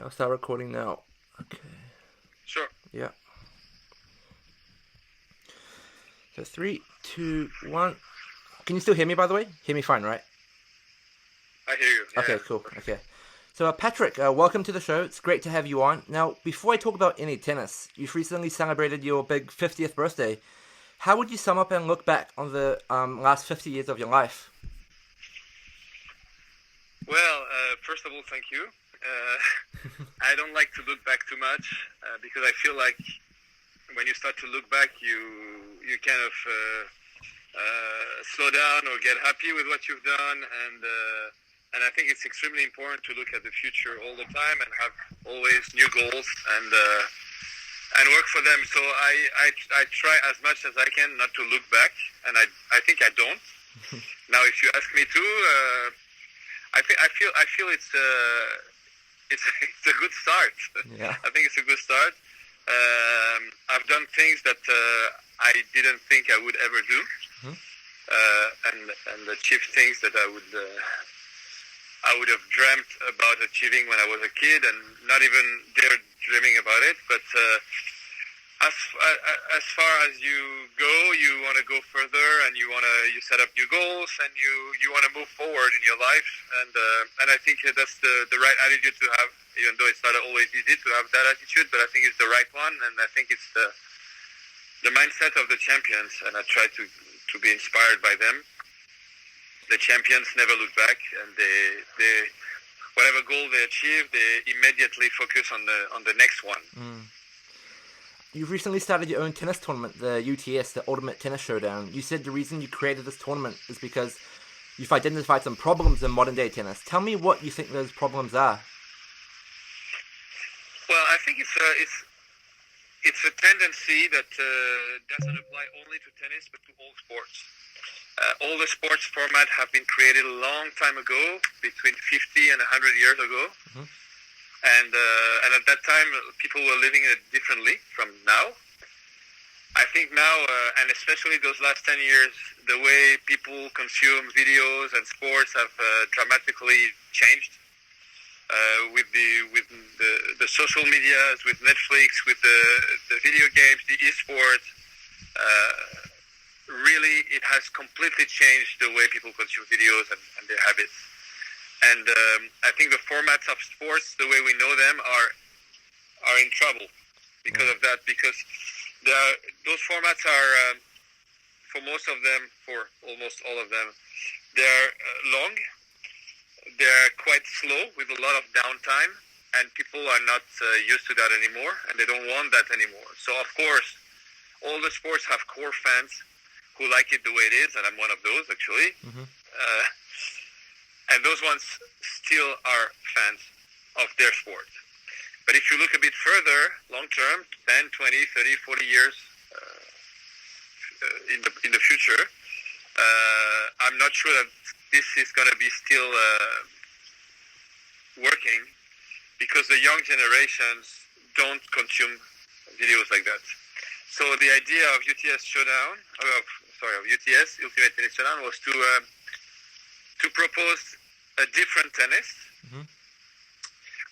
I'll start recording now. Okay. Sure. Yeah. So 3, 2, 1. Can you still hear me, by the way? Hear me fine, right? I hear you. Yeah. Okay, cool. Okay. So, Patrick, welcome to the show. It's great to have you on. Now, before I talk about any tennis, you've recently celebrated your big 50th birthday. How would you sum up and look back on the last 50 years of your life? Well, first of all, thank you. I don't like to look back too much because I feel like when you start to look back, you kind of slow down or get happy with what you've done, and I think it's extremely important to look at the future all the time and have always new goals and work for them. So I try as much as I can not to look back, and I think I don't. Now, if you ask me to, I feel it's a good start. Yeah. I think it's a good start. I've done things that I didn't think I would ever do, and achieved things that I would have dreamt about achieving when I was a kid, and not even dare dreaming about it. But as far as you go, you want to go further, and you set up new goals, and you want to move forward in your life, and I think that's the right attitude to have. Even though it's not always easy to have that attitude, but I think it's the right one, and I think it's the mindset of the champions, and I try to be inspired by them. The champions never look back, and they whatever goal they achieve, they immediately focus on the next one. You've recently started your own tennis tournament, the UTS, the Ultimate Tennis Showdown. You said the reason you created this tournament is because you've identified some problems in modern-day tennis. Tell me what you think those problems are. Well, I think it's a tendency that doesn't apply only to tennis, but to all sports. All the sports formats have been created a long time ago, between 50 and 100 years ago. And at that time, people were living it differently from now. I think now, and especially those last 10 years, the way people consume videos and sports have dramatically changed. With the social medias, with Netflix, with the video games, the esports, really it has completely changed the way people consume videos and their habits. And I think the formats of sports, the way we know them, are in trouble because of that. Because those formats are, for most of them, for almost all of them, they're long. They're quite slow with a lot of downtime, and people are not used to that anymore, and they don't want that anymore. So, of course, all the sports have core fans who like it the way it is, and I'm one of those, actually. And those ones still are fans of their sport. But if you look a bit further, long-term, 10, 20, 30, 40 years in the future, I'm not sure that this is going to be still working, because the young generations don't consume videos like that. So the idea of UTS Ultimate Tennis Showdown, was to propose a different tennis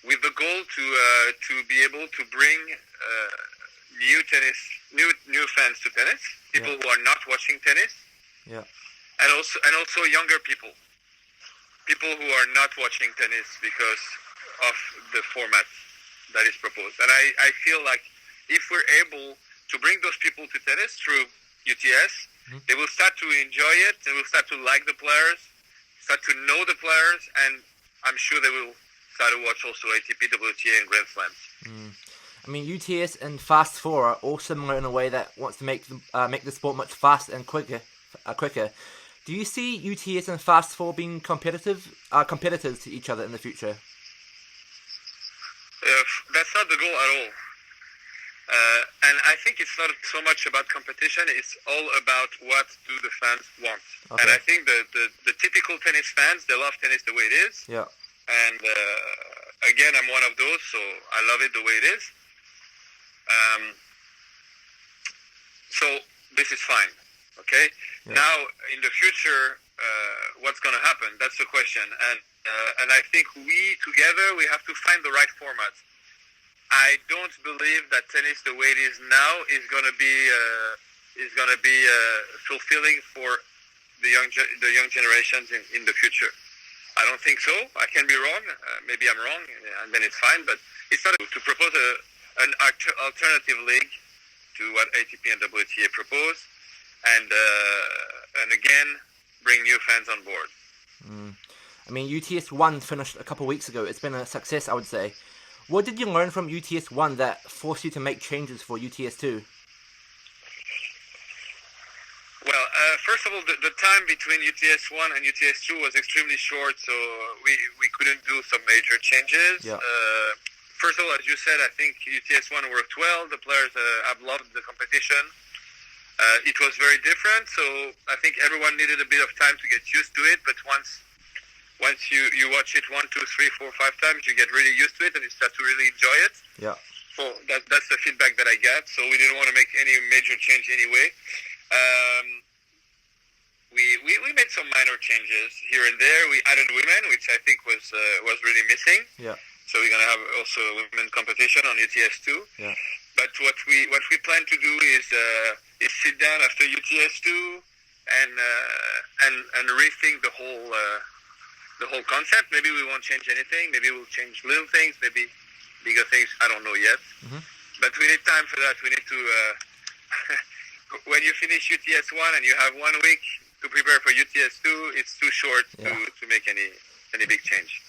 with the goal to be able to bring new fans to tennis, people who are not watching tennis. And also younger people who are not watching tennis because of the format that is proposed. And I feel like if we're able to bring those people to tennis through UTS, they will start to enjoy it, they will start to like the players, start to know the players, and I'm sure they will start to watch also ATP, WTA, and Grand Slams. I mean, UTS and Fast 4 are all similar in a way that wants to make the sport much faster and quicker. Do you see UTS and Fast 4 being competitors to each other in the future? That's not the goal at all. And I think it's not so much about competition, it's all about what do the fans want. Okay. And I think the typical tennis fans, they love tennis the way it is. Yeah. And again, I'm one of those, so I love it the way it is. So this is fine. Okay. Yeah. Now, in the future, what's going to happen? That's the question. And and I think we have to find the right format. I don't believe that tennis, the way it is now, is going to be fulfilling for the young generations in the future. I don't think so. I can be wrong. Maybe I'm wrong, and then it's fine. But it's not to propose an alternative league to what ATP and WTA propose, and again bring new fans on board. I mean, UTS 1 finished a couple of weeks ago. It's been a success, I would say. What did you learn from UTS 1 that forced you to make changes for UTS 2? Well, first of all, the time between UTS 1 and UTS 2 was extremely short, so we couldn't do some major changes. Yeah. First of all, as you said, I think UTS 1 worked well. The players have loved the competition. It was very different, so I think everyone needed a bit of time to get used to it, but once you watch it 1, 2, 3, 4, 5 times, you get really used to it and you start to really enjoy it. Yeah. So that's the feedback that I get. So we didn't want to make any major change anyway. We made some minor changes here and there. We added women, which I think was really missing. Yeah. So we're gonna have also a women competition on UTS 2. Yeah. But what we plan to do is sit down after UTS 2 and rethink the whole concept. Maybe we won't change anything. Maybe we'll change little things. Maybe bigger things. I don't know yet. Mm-hmm. But we need time for that. We need to. When you finish UTS 1 and you have 1 week to prepare for UTS 2, it's too short to make any big change.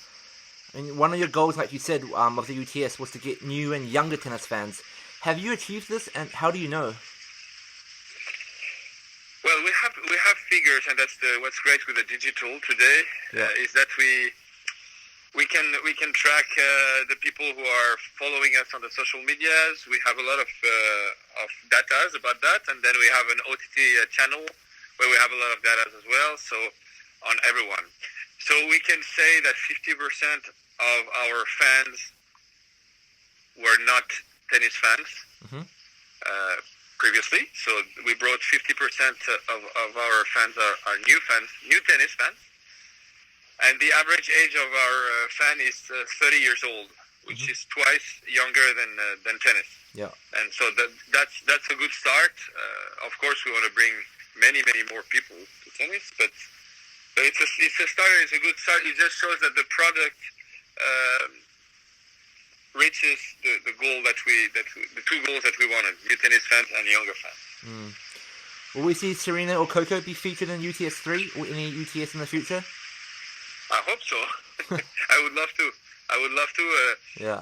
And one of your goals, like you said, of the UTS was to get new and younger tennis fans. Have you achieved this, and how do you know? Well, we have figures, and that's what's great with the digital today is that we can track the people who are following us on the social medias. We have a lot of data about that, and then we have an OTT channel where we have a lot of data as well. So on everyone, so we can say that 50% of our fans were not tennis fans previously. So we brought 50% of our fans are new tennis fans. And the average age of our fan is 30 years old, which is twice younger than tennis. Yeah. And so that's a good start. Of course, we want to bring many more people to tennis, but it's a start. It's a good start. It just shows that the product reaches the goal the two goals that we wanted: new tennis fans and younger fans. Will we see Serena or Coco be featured in UTS 3 or any UTS in the future? I hope so. I would love to. Yeah.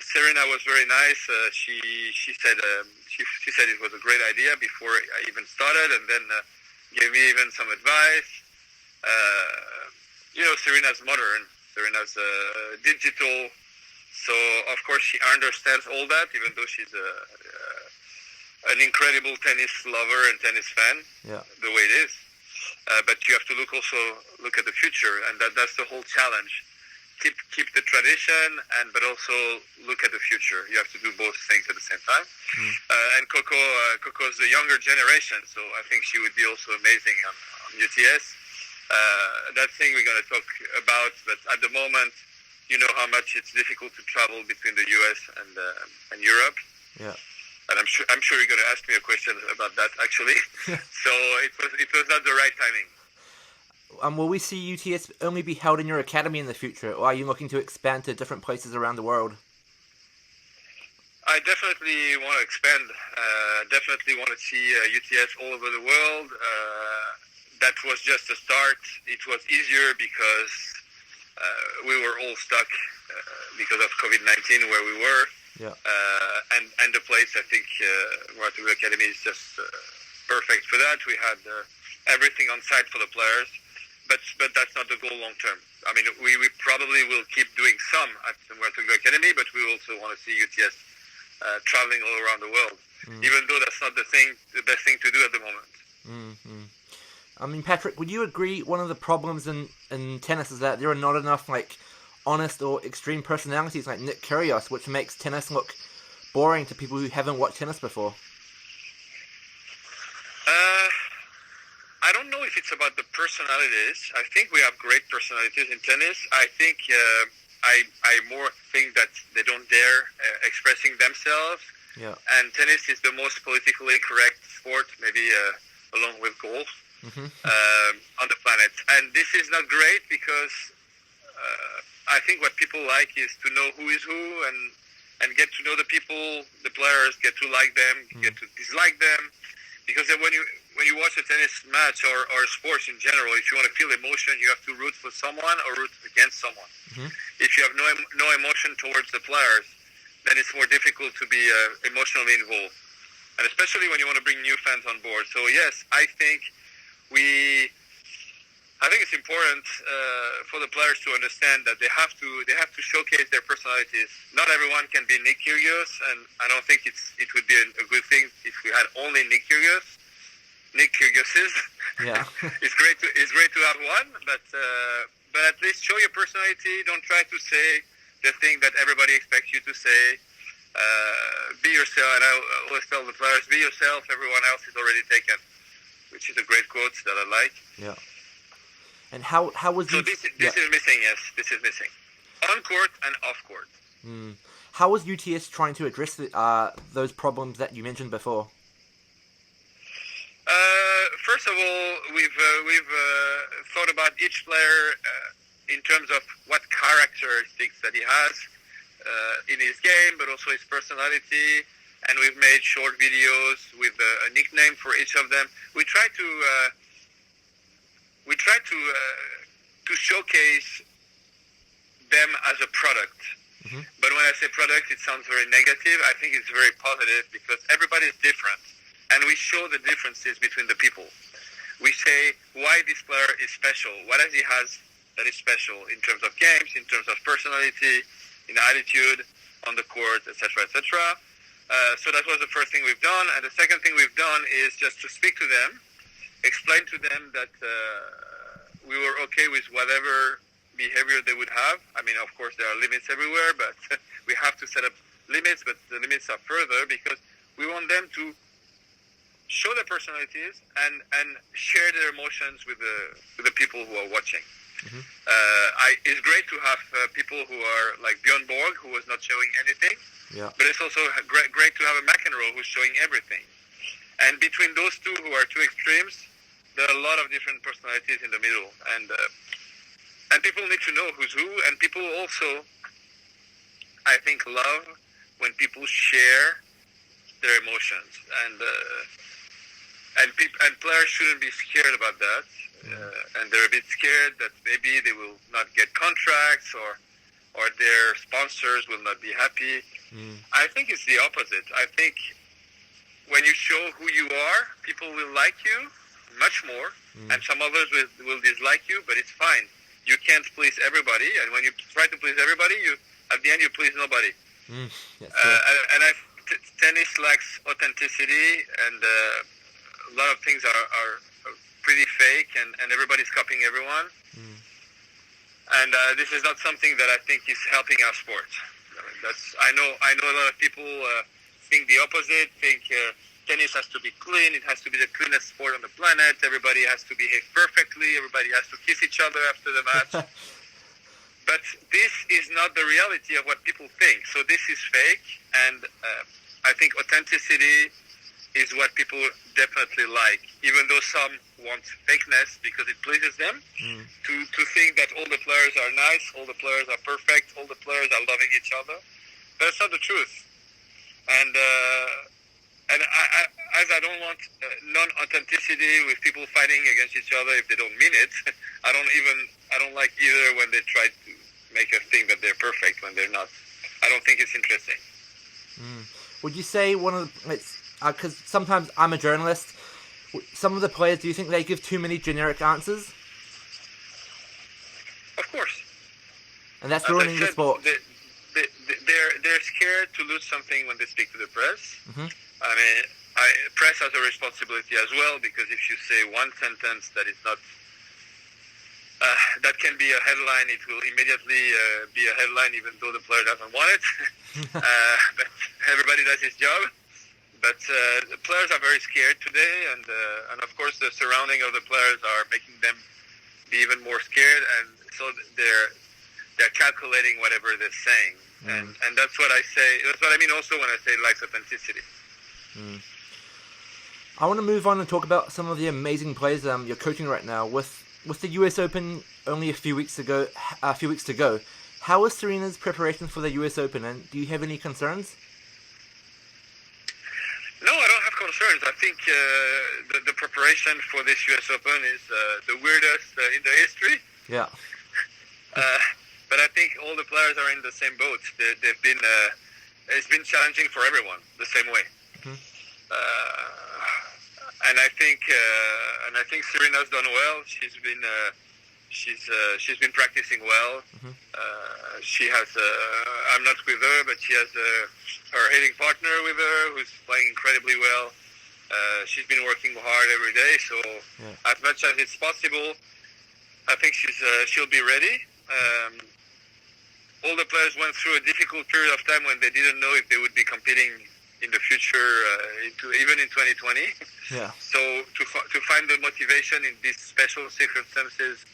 Serena was very nice. She said it was a great idea before I even started, and then gave me even some advice. Serena's modern. Serena's digital. So of course she understands all that, even though she's an incredible tennis lover and tennis fan. Yeah. The way it is. But you have to look at the future, and that's the whole challenge. Keep the tradition, but also look at the future. You have to do both things at the same time. And Coco's the younger generation, so I think she would be also amazing on UTS. That thing we're going to talk about, but at the moment, you know how much it's difficult to travel between the US and Europe. Yeah. And I'm sure you're going to ask me a question about that, actually. So it was not the right timing. Will we see UTS only be held in your academy in the future, or are you looking to expand to different places around the world? I definitely want to expand. Definitely want to see UTS all over the world. That was just a start. It was easier because we were all stuck because of COVID-19 where we were. Yeah. And the place, I think, Mouratoglou Academy is just perfect for that. We had everything on site for the players, but that's not the goal long term. I mean, we probably will keep doing some at the Mouratoglou Academy, but we also want to see UTS traveling all around the world, even though that's not the best thing to do at the moment. Mm-hmm. I mean, Patrick, would you agree one of the problems in tennis is that there are not enough, honest or extreme personalities like Nick Kyrgios, which makes tennis look boring to people who haven't watched tennis before? I don't know if it's about the personalities. I think we have great personalities in tennis. I think I more think that they don't dare expressing themselves. Yeah. And tennis is the most politically correct sport, maybe along with golf, on the planet. And this is not great because I think what people like is to know who is who and get to know the people, the players, get to like them, get to dislike them. Because then when you watch a tennis match or sports in general, if you want to feel emotion, you have to root for someone or root against someone. If you have no emotion towards the players, then it's more difficult to be emotionally involved. And especially when you want to bring new fans on board. So yes, I think it's important for the players to understand that they have to showcase their personalities. Not everyone can be Nick Kyrgios, and I don't think it would be a good thing if we had only Nick Kyrgioses. Yeah. It's great to have one, but at least show your personality. Don't try to say the thing that everybody expects you to say. Be yourself, and I always tell the players, be yourself. Everyone else is already taken, which is a great quote that I like. Yeah. And how was so this is missing? Yes, this is missing on court and off court. How was UTS trying to address those problems that you mentioned before? First of all, we've thought about each player in terms of what characteristics that he has in his game, but also his personality. And we've made short videos with a nickname for each of them. We try to showcase them as a product. But when I say product, it sounds very negative. I think it's very positive because everybody is different. And we show the differences between the people. We say why this player is special. What does he has that is special in terms of games, in terms of personality, in attitude, on the court, etc., etc. So that was the first thing we've done. And the second thing we've done is just to speak to them, explain to them that we were okay with whatever behavior they would have. I mean, of course, there are limits everywhere, but we have to set up limits, but the limits are further because we want them to show their personalities and share their emotions with the people who are watching. It's great to have people who are like Bjorn Borg, who was not showing anything, but it's also great to have a McEnroe who's showing everything. And between those two who are two extremes, there are a lot of different personalities in the middle, and people need to know who's who. And people also, I think, love when people share their emotions, and players shouldn't be scared about that. And they're a bit scared that maybe they will not get contracts or their sponsors will not be happy. I think it's the opposite. I think when you show who you are, people will like you much more, and some others will dislike you, but it's fine. You can't please everybody, and when you try to please everybody, at the end you please nobody. And tennis lacks authenticity, and a lot of things are pretty fake, and everybody's copying everyone. And this is not something that I think is helping our sport. I know a lot of people think the opposite. Think tennis has to be clean. It has to be the cleanest sport on the planet. Everybody has to behave perfectly. Everybody has to kiss each other after the match. But this is not the reality of what people think. So this is fake, and I think authenticity is what people definitely like, even though some want fakeness because it pleases them, to think that all the players are nice, all the players are perfect, all the players are loving each other. That's not the truth. And I don't want non-authenticity with people fighting against each other if they don't mean it. I don't like either when they try to make us think that they're perfect when they're not. I don't think it's interesting. Would you say one of the, because sometimes I'm a journalist, some of the players, do you think they give too many generic answers? Of course. And that's ruining the sport. They're scared to lose something when they speak to the press. I mean, press has a responsibility as well, because if you say one sentence that is not, that can be a headline, it will immediately be a headline even though the player doesn't want it. But everybody does his job. But the players are very scared today, and of course the surrounding of the players are making them be even more scared, and so they're calculating whatever they're saying, and that's what I say. That's what I mean also when I say lacks authenticity. I want to move on and talk about some of the amazing players you're coaching right now. With the U.S. Open only a few weeks to go, how is Serena's preparation for the U.S. Open, and do you have any concerns? No, I don't have concerns. I think the preparation for this U.S. Open is the weirdest in the history. Yeah. But I think all the players are in the same boat. They've been it's been challenging for everyone the same way. And I think Serena's done well. She's been practicing well. She has I'm not with her, but she has her hitting partner with her who's playing incredibly well. She's been working hard every day, so as much as it's possible, I think she'll be ready. All the players went through a difficult period of time when they didn't know if they would be competing in the future, even in 2020. Yeah. So to find the motivation in these special circumstances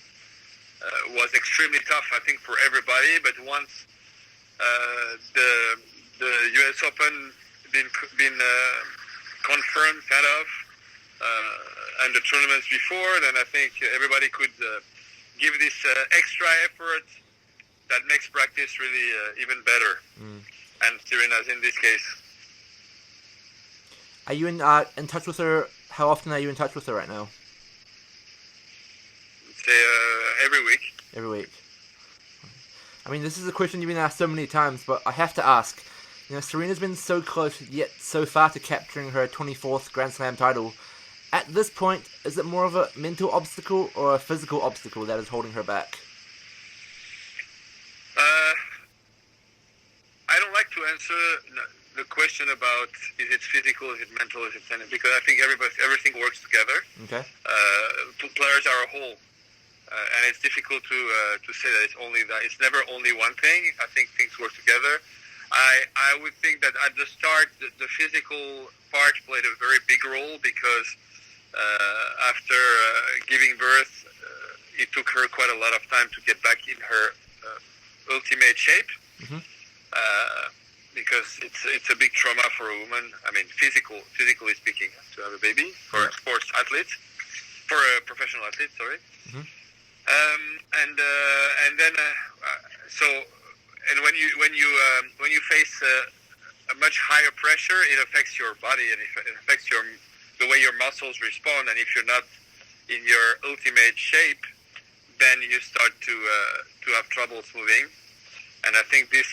was extremely tough, I think, for everybody. But once the U.S. Open been confirmed, kind of, and the tournaments before, then I think everybody could give this extra effort that makes practice really even better. And Serena's in this case. Are you in touch with her? How often are you in touch with her right now? Say every week. Every week. I mean, this is a question you've been asked so many times, but I have to ask. You know, Serena's been so close, yet so far to capturing her 24th Grand Slam title. At this point, is it more of a mental obstacle or a physical obstacle that is holding her back? I don't like to answer the question about is it physical, is it mental, is it tennis, because I think everything works together. Okay. Players are a whole, and it's difficult to say that it's only that. It's never only one thing. I think things work together. I would think that at the start, the physical part played a very big role because after giving birth, it took her quite a lot of time to get back in her ultimate shape. Because it's a big trauma for a woman. I mean, physically speaking, to have a baby for a sports athlete, for a professional athlete. Sorry. And then when you face a much higher pressure, it affects your body and it affects the way your muscles respond. And if you're not in your ultimate shape, then you start to have troubles moving. And I think this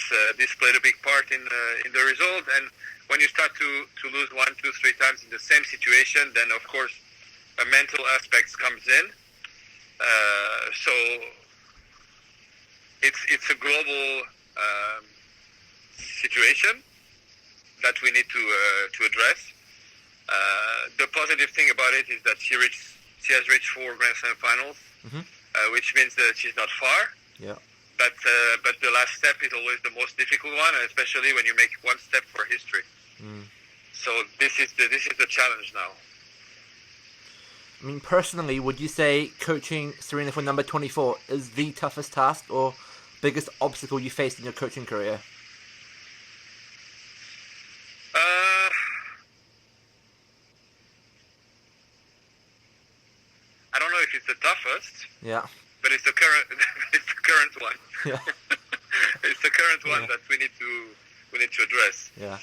played a big part in the result. And when you start to lose 1, 2, 3 times in the same situation, then of course a mental aspect comes in. So it's a global situation that we need to address. The positive thing about it is that she has reached 4 Grand Slam finals, which means that she's not far. Yeah. But the last step is always the most difficult one, and especially when you make one step for history. So this is the challenge now. I mean, personally, would you say coaching Serena for number 24 is the toughest task or biggest obstacle you faced in your coaching career? I don't know if it's the toughest. Yeah. But it's the current one. Yeah. It's the current one that we need to address. Yeah.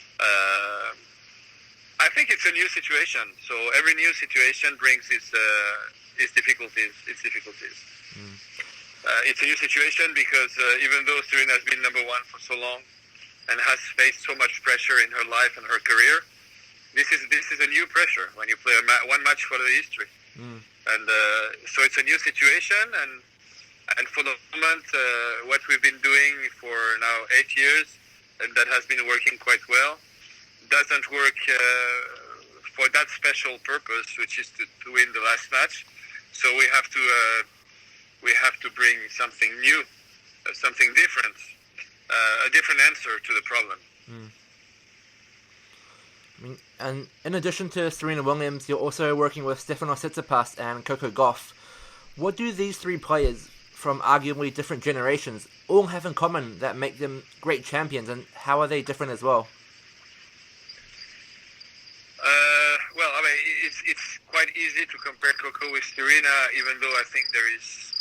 I think it's a new situation. So every new situation brings its difficulties. It's a new situation because even though Serena has been number 1 for so long and has faced so much pressure in her life and her career, this is a new pressure when you play one match for the history. And so it's a new situation, and for the moment, what we've been doing for now 8 years, and that has been working quite well, doesn't work for that special purpose, which is to win the last match. So we have to bring something new, something different, a different answer to the problem. I mean, and in addition to Serena Williams, you're also working with Stefanos Tsitsipas and Coco Gauff. What do these three players from arguably different generations all have in common that make them great champions, and how are they different as well? Well, I mean, it's quite easy to compare Coco with Serena, even though I think there is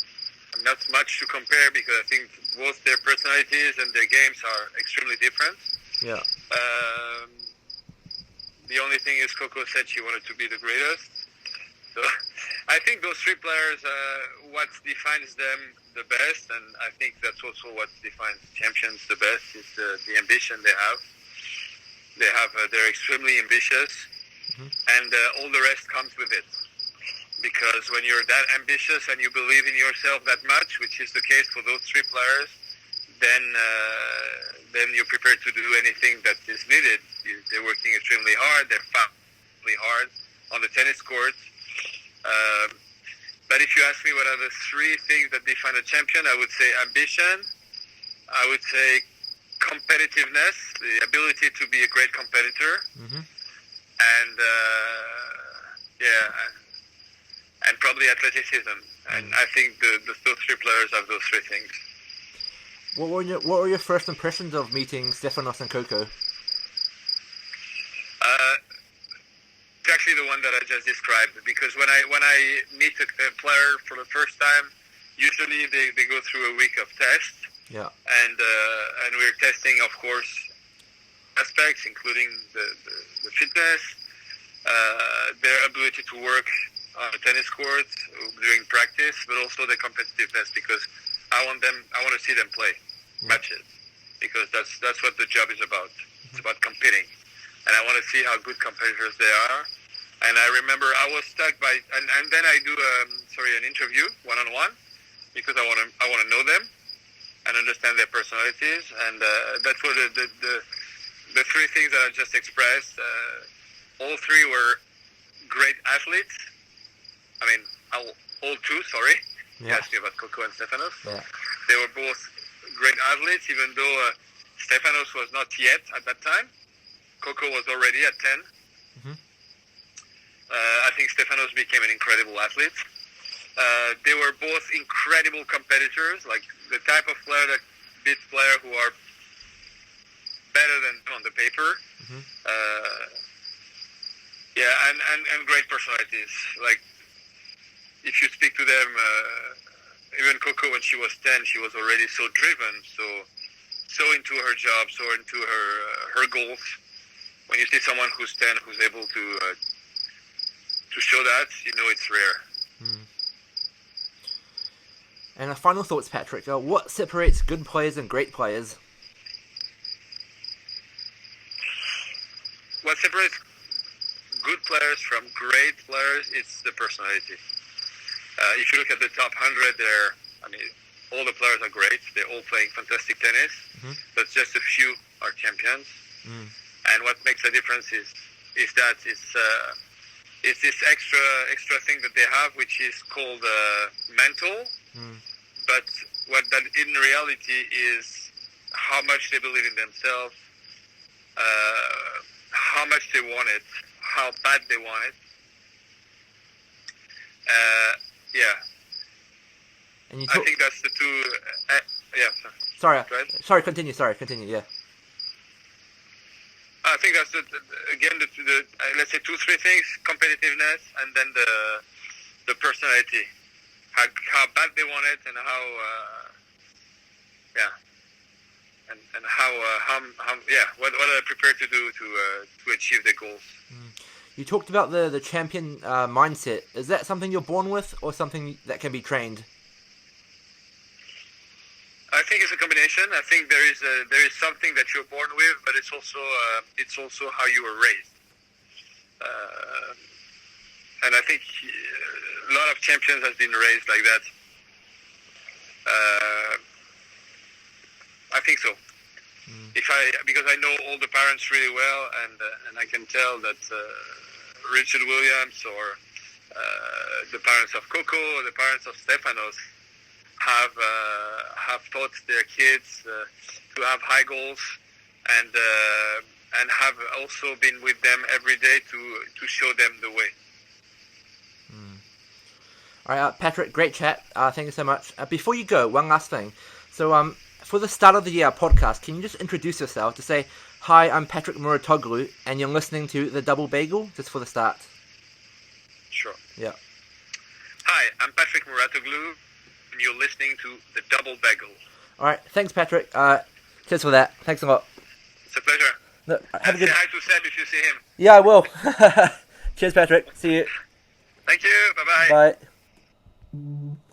not much to compare because I think both their personalities and their games are extremely different. Yeah. The only thing is Coco said she wanted to be the greatest. So I think those three players, what defines them the best, and I think that's also what defines champions the best, is the ambition they have. They're extremely ambitious, and all the rest comes with it. Because when you're that ambitious and you believe in yourself that much, which is the case for those three players, then you're prepared to do anything that is needed. They're working extremely hard. They're really hard on the tennis court. But if you ask me what are the three things that define a champion, I would say ambition. I would say competitiveness, the ability to be a great competitor, and and probably athleticism. And I think those three players have those three things. What were your first impressions of meeting Stefanos and Coco? Exactly the one that I just described. Because when I meet a player for the first time, usually they go through a week of tests. Yeah. And we're testing, of course, aspects, including the fitness, their ability to work on the tennis court during practice, but also the competitiveness, because I want to see them play matches, because that's what the job is about. It's about competing, and I want to see how good competitors they are. And I remember I was stuck by, and then I do an interview one-on-one, because I want to know them and understand their personalities, and that's what the three things that I just expressed. All three were great athletes. I mean, all two, sorry. You asked me about Coco and Stefanos. Yeah. They were both great athletes, even though Stefanos was not yet at that time. Coco was already at 10. I think Stefanos became an incredible athlete. They were both incredible competitors, like the type of player that beats players who are better than on the paper. And great personalities. Like, if you speak to them, even Coco, when she was 10, she was already so driven, so into her job, so into her goals. When you see someone who's 10 who's able to show that, you know it's rare. And final thoughts, Patrick. What separates good players and great players? What separates good players from great players, it's the personality. If you look at the top 100 there, I mean, all the players are great. They're all playing fantastic tennis, but just a few are champions. And what makes a difference is that it's this extra thing that they have, which is called mental. But what that in reality is how much they believe in themselves, how much they want it, how bad they want it. And I think that's the two. Sorry. Continue. Yeah. I think that's the let's say 2-3 things: competitiveness, and then the personality, how bad they want it, and how and how what are they prepared to do to achieve their goals. You talked about the champion mindset. Is that something you're born with, or something that can be trained? I think it's a combination. I think there is something that you're born with, but it's also how you were raised. And I think a lot of champions has been raised like that. I think so. Because I know all the parents really well, and I can tell that Richard Williams or the parents of Coco or the parents of Stefanos have taught their kids to have high goals, and and have also been with them every day to show them the way. All right, Patrick, great chat. Thank you so much. Before you go, one last thing. So, for the start of the year podcast, can you just introduce yourself to say, "Hi, I'm Patrick Mouratoglou, and you're listening to the Double Bagel," just for the start? Sure. Yeah. Hi, I'm Patrick Mouratoglou, and you're listening to the Double Bagel. All right, thanks, Patrick. Cheers for that. Thanks a lot. It's a pleasure. No, have a good. Say hi to Seb if you see him. Yeah, I will. Cheers, Patrick. See you. Thank you. Bye-bye. Bye.